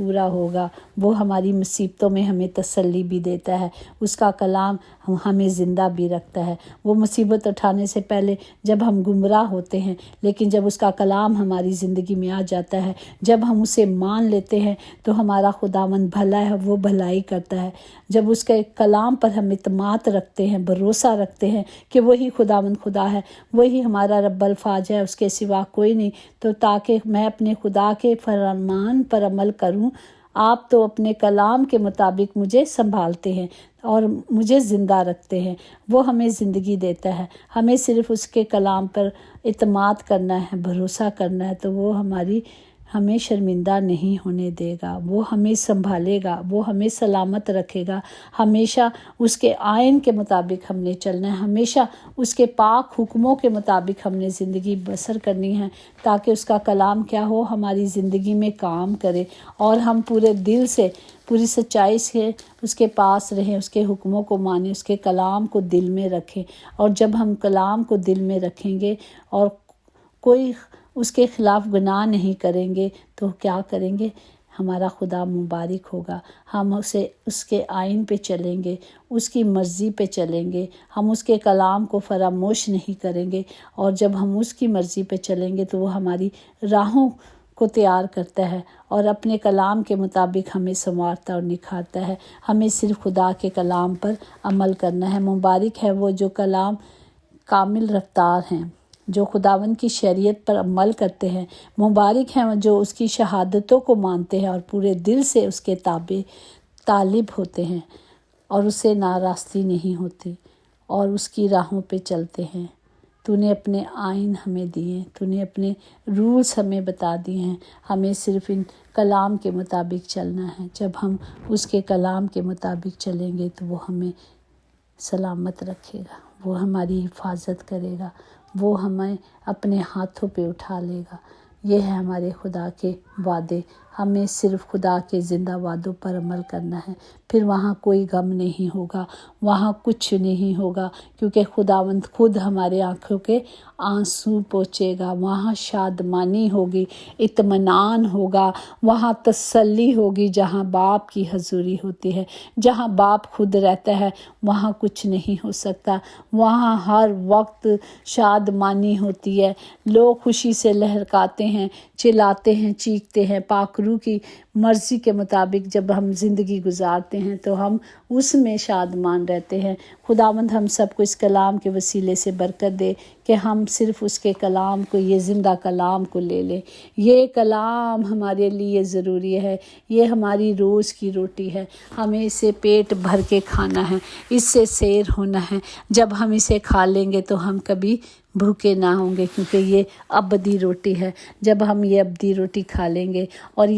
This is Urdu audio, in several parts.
پورا ہوگا۔ وہ ہماری مصیبتوں میں ہمیں تسلی بھی دیتا ہے، اس کا کلام ہمیں زندہ بھی رکھتا ہے۔ وہ مصیبت اٹھانے سے پہلے جب ہم گمراہ ہوتے ہیں، لیکن جب اس کا کلام ہماری زندگی میں آ جاتا ہے، جب ہم اسے مان لیتے ہیں تو ہمارا خداوند بھلا ہے، وہ بھلائی کرتا ہے۔ جب اس کے کلام پر ہم اعتماد رکھتے ہیں، بھروسہ رکھتے ہیں کہ وہی خداوند خدا ہے، وہی ہمارا رب الفاظ ہے، اس کے سوا کوئی نہیں، تو تاکہ میں اپنے خدا کے فرمان پر عمل کروں۔ آپ تو اپنے کلام کے مطابق مجھے سنبھالتے ہیں اور مجھے زندہ رکھتے ہیں۔ وہ ہمیں زندگی دیتا ہے، ہمیں صرف اس کے کلام پر اعتماد کرنا ہے، بھروسہ کرنا ہے، تو وہ ہمیں شرمندہ نہیں ہونے دے گا، وہ ہمیں سنبھالے گا، وہ ہمیں سلامت رکھے گا۔ ہمیشہ اس کے آئین کے مطابق ہم نے چلنا ہے، ہمیشہ اس کے پاک حکموں کے مطابق ہم نے زندگی بسر کرنی ہے، تاکہ اس کا کلام کیا ہو، ہماری زندگی میں کام کرے اور ہم پورے دل سے، پوری سچائی سے اس کے پاس رہیں، اس کے حکموں کو مانیں، اس کے کلام کو دل میں رکھیں۔ اور جب ہم کلام کو دل میں رکھیں گے اور کوئی اس کے خلاف گناہ نہیں کریں گے تو کیا کریں گے؟ ہمارا خدا مبارک ہوگا۔ ہم اس کے آئین پہ چلیں گے، اس کی مرضی پہ چلیں گے، ہم اس کے کلام کو فراموش نہیں کریں گے، اور جب ہم اس کی مرضی پہ چلیں گے تو وہ ہماری راہوں کو تیار کرتا ہے اور اپنے کلام کے مطابق ہمیں سنوارتا اور نکھارتا ہے۔ ہمیں صرف خدا کے کلام پر عمل کرنا ہے۔ مبارک ہے وہ جو کلام کامل رفتار ہیں، جو خداوند کی شریعت پر عمل کرتے ہیں۔ مبارک ہیں جو اس کی شہادتوں کو مانتے ہیں اور پورے دل سے اس کے طالب ہوتے ہیں اور اس سے ناراستی نہیں ہوتی اور اس کی راہوں پہ چلتے ہیں۔ تو نے اپنے آئین ہمیں دیے، تو نے اپنے رولز ہمیں بتا دیے ہیں، ہمیں صرف ان کلام کے مطابق چلنا ہے۔ جب ہم اس کے کلام کے مطابق چلیں گے تو وہ ہمیں سلامت رکھے گا، وہ ہماری حفاظت کرے گا، وہ ہمیں اپنے ہاتھوں پہ اٹھا لے گا۔ یہ ہے ہمارے خدا کے وعدے۔ ہمیں صرف خدا کے زندہ وعدوں پر عمل کرنا ہے، پھر وہاں کوئی غم نہیں ہوگا، وہاں کچھ نہیں ہوگا، کیونکہ خداوند خود ہمارے آنکھوں کے آنسو پوچھے گا۔ وہاں شادمانی ہوگی، اطمینان ہوگا، وہاں تسلی ہوگی۔ جہاں باپ کی حضوری ہوتی ہے، جہاں باپ خود رہتا ہے، وہاں کچھ نہیں ہو سکتا۔ وہاں ہر وقت شادمانی ہوتی ہے، لوگ خوشی سے لہلکاتے ہیں، چلاتے ہیں، چیختے ہیں۔ پاک روح کی مرضی کے مطابق جب ہم زندگی گزارتے ہیں تو ہم اس میں شادمان رہتے ہیں۔ خداوند ہم سب کو اس کلام کے وسیلے سے برکت دے کہ ہم صرف اس کے کلام کو، یہ زندہ کلام کو لے لیں۔ یہ کلام ہمارے لیے ضروری ہے، یہ ہماری روز کی روٹی ہے، ہمیں اسے پیٹ بھر کے کھانا ہے، اس سے سیر ہونا ہے۔ جب ہم اسے کھا لیں گے تو ہم کبھی بھوکے نہ ہوں گے، کیونکہ یہ ابدی روٹی ہے۔ جب ہم یہ ابدی روٹی کھا لیں گے اور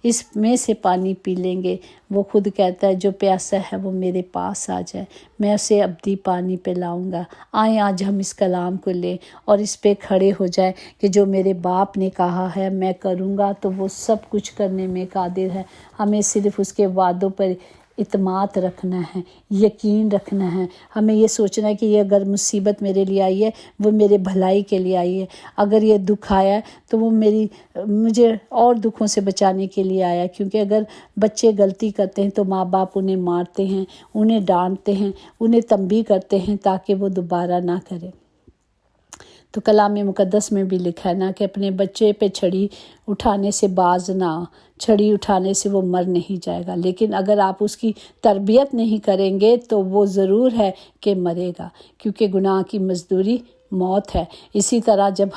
اس میں سے پانی پی لیں گے، وہ خود کہتا ہے جو پیاسا ہے وہ میرے پاس آ جائے، میں اسے ابدی پانی پلاؤں گا۔ آئیں آج ہم اس کلام کو لیں اور اس پہ کھڑے ہو جائیں کہ جو میرے باپ نے کہا ہے میں کروں گا، تو وہ سب کچھ کرنے میں قادر ہے۔ ہمیں صرف اس کے وعدوں پر اعتماد رکھنا ہے، یقین رکھنا ہے۔ ہمیں یہ سوچنا ہے کہ یہ اگر مصیبت میرے لیے آئی ہے وہ میرے بھلائی کے لیے آئی ہے، اگر یہ دکھ آیا ہے تو وہ مجھے اور دکھوں سے بچانے کے لیے آیا ہے۔ کیونکہ اگر بچے غلطی کرتے ہیں تو ماں باپ انہیں مارتے ہیں، انہیں ڈانٹتے ہیں، انہیں تنبیہ کرتے ہیں تاکہ وہ دوبارہ نہ کرے۔ تو کلام مقدس میں بھی لکھا ہے نا کہ اپنے بچے پہ چھڑی اٹھانے سے باز نہ آؤ، چھڑی اٹھانے سے وہ مر نہیں جائے گا، لیکن اگر آپ اس کی تربیت نہیں کریں گے تو وہ ضرور ہے کہ مرے گا، کیونکہ گناہ کی مزدوری موت ہے۔ اسی طرح جب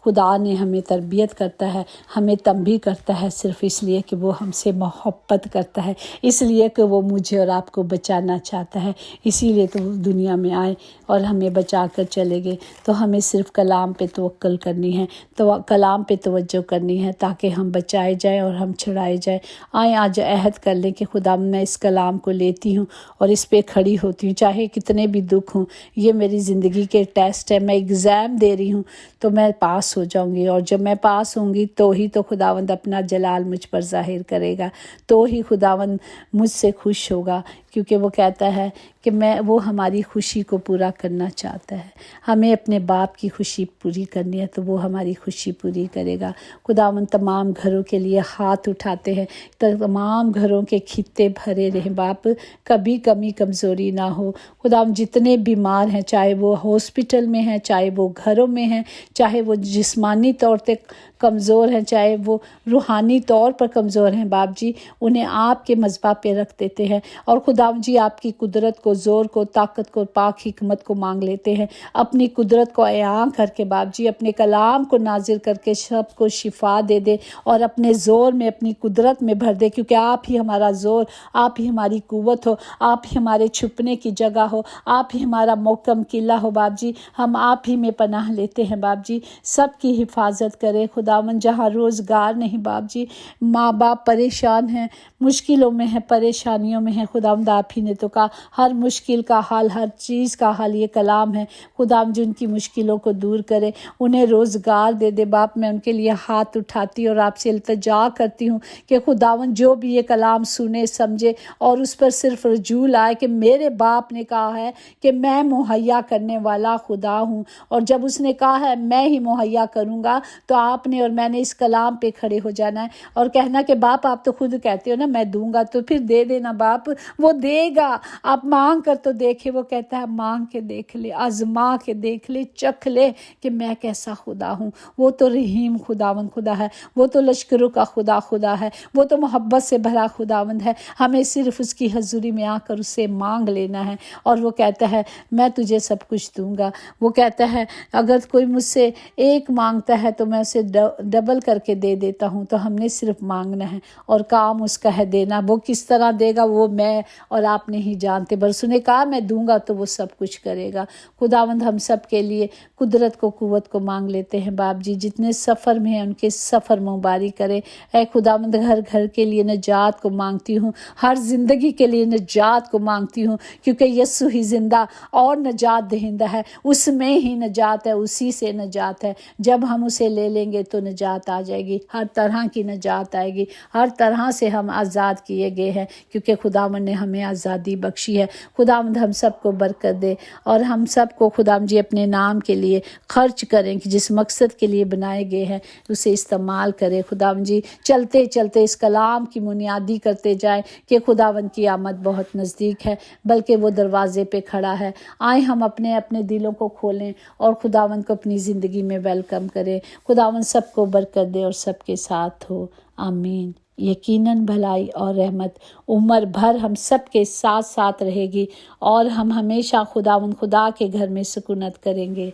خدا نے ہمیں تربیت کرتا ہے، ہمیں تنبیہ کرتا ہے، صرف اس لیے کہ وہ ہم سے محبت کرتا ہے، اس لیے کہ وہ مجھے اور آپ کو بچانا چاہتا ہے، اسی لیے تو وہ دنیا میں آئے اور ہمیں بچا کر چلے گئے۔ تو ہمیں صرف کلام پہ توکل کرنی ہے، تو کلام پہ توجہ کرنی ہے تاکہ ہم بچائے جائیں اور ہم چھڑائے جائیں۔ آئیں آج عہد کر لیں کہ خدا میں اس کلام کو لیتی ہوں اور اس پہ کھڑی ہوتی ہوں، چاہے کتنے بھی دکھ ہوں۔ یہ میری زندگی کے ٹیسٹ ہے، میں ایگزام دے رہی ہوں تو میں پاس ہو جاؤں گی، اور جب میں پاس ہوں گی تو ہی تو خداوند اپنا جلال مجھ پر ظاہر کرے گا، تو ہی خداوند مجھ سے خوش ہوگا، کیونکہ وہ کہتا ہے کہ وہ ہماری خوشی کو پورا کرنا چاہتا ہے. ہمیں اپنے باپ کی خوشی پوری کرنی ہے تو وہ ہماری خوشی پوری کرے گا. خداوند تمام گھروں کے لیے ہاتھ اٹھاتے ہیں، تمام گھروں کے خطے بھرے رہیں باپ، کبھی کمی کمزوری نہ ہو. خداوند جتنے بیمار ہیں، چاہے وہ ہاسپٹل میں ہیں، چاہے وہ گھروں میں ہیں، چاہے وہ جسمانی طور پہ کمزور ہیں، چاہے وہ روحانی طور پر کمزور ہیں باپ جی، انہیں آپ کے مذبح پہ رکھ دیتے ہیں. اور خداوند جی آپ کی قدرت کو، زور کو، طاقت کو، پاک حکمت کو مانگ لیتے ہیں. اپنی قدرت کو عیاں کر کے باپ جی، اپنے کلام کو نازل کر کے سب کو شفا دے دے اور اپنے زور میں، اپنی قدرت میں بھر دے، کیونکہ آپ ہی ہمارا زور، آپ ہی ہماری قوت ہو، آپ ہی ہمارے چھپنے کی جگہ ہو، آپ ہی ہمارا محکم قلعہ ہو باپ جی. ہم آپ ہی میں پناہ لیتے ہیں باپ جی. سب کی حفاظت کرے خداوند. جہاں روزگار نہیں باپ جی، ماں باپ پریشان ہیں، مشکلوں میں ہیں، پریشانیوں میں ہیں، خداوند آپ ہی نے تو کہا ہر مشکل کا حل، ہر چیز کا حل یہ کلام ہے. خداوند جن کی مشکلوں کو دور کرے، انہیں روزگار دے دے باپ. میں ان کے لیے ہاتھ اٹھاتی اور آپ سے التجا کرتی ہوں کہ خداوند جو بھی یہ کلام سنے، سمجھے اور اس پر صرف رجوع لائے کہ میرے باپ نے کہا ہے کہ میں مہیا کرنے والا خدا ہوں، اور جب اس نے کہا ہے میں ہی مہیا کروں گا، تو آپ نے اور میں نے اس کلام پہ کھڑے ہو جانا ہے اور کہنا کہ باپ آپ تو خود کہتے ہو نا میں دوں گا، تو پھر دے دینا باپ. وہ دے گا. آپ مانگ کر تو دیکھے، وہ کہتا ہے مانگ کے دیکھ لے، آزما کے دیکھ لے، چکھ لے کہ میں کیسا خدا ہوں. وہ تو رحیم خداوند خدا ہے، وہ تو لشکروں کا خدا ہے، وہ تو محبت سے بھرا خداوند ہے. ہمیں صرف اس کی حضوری میں آ کر اس سے مانگ لینا ہے، اور وہ کہتا ہے میں تجھے سب کچھ دوں گا. وہ کہتا ہے اگر کوئی مجھ سے ایک مانگتا ہے تو میں اسے ڈبل کر کے دے دیتا ہوں. تو ہم نے صرف مانگنا ہے اور کام اس کا ہے دینا. وہ کس طرح دے گا وہ میں اور آپ نہیں جانتے، بس انہیں کہا میں دوں گا تو وہ سب کچھ کرے گا. خداوند ہم سب کے لیے قدرت کو، قوت کو مانگ لیتے ہیں باپ جی. جتنے سفر میں ہیں ان کے سفر مبارک کرے. اے خداوند ہر گھر کے لیے نجات کو مانگتی ہوں، ہر زندگی کے لیے نجات کو مانگتی ہوں، کیونکہ یسوع ہی زندہ اور نجات دہندہ ہے. اس میں ہی نجات ہے، اسی سے نجات ہے. جب ہم اسے لے لیں گے تو نجات آ جائے گی، ہر طرح کی نجات آئے گی. ہر طرح سے ہم آزاد کیے گئے ہیں کیونکہ خداوند نے ہمیں آزادی بخشی ہے. خداوند ہم سب کو برکت دے اور ہم سب کو خداوند جی اپنے نام کے لیے خرچ کریں کہ جس مقصد کے لیے بنائے گئے ہیں اسے استعمال کرے. خداوند جی چلتے چلتے اس کلام کی بنیادی کرتے جائیں کہ خداوند کی آمد بہت نزدیک ہے، بلکہ وہ دروازے پہ کھڑا ہے. آئیں ہم اپنے اپنے دلوں کو کھولیں اور خداوند کو اپنی زندگی میں ویلکم کریں. خداوند سب کو برکت دے اور سب کے ساتھ ہو. آمین. یقیناً بھلائی اور رحمت عمر بھر ہم سب کے ساتھ ساتھ رہے گی اور ہم ہمیشہ خداوند خدا کے گھر میں سکونت کریں گے.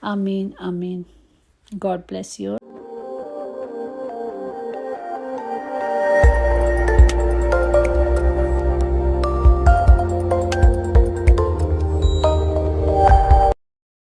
آمین آمین. God bless you.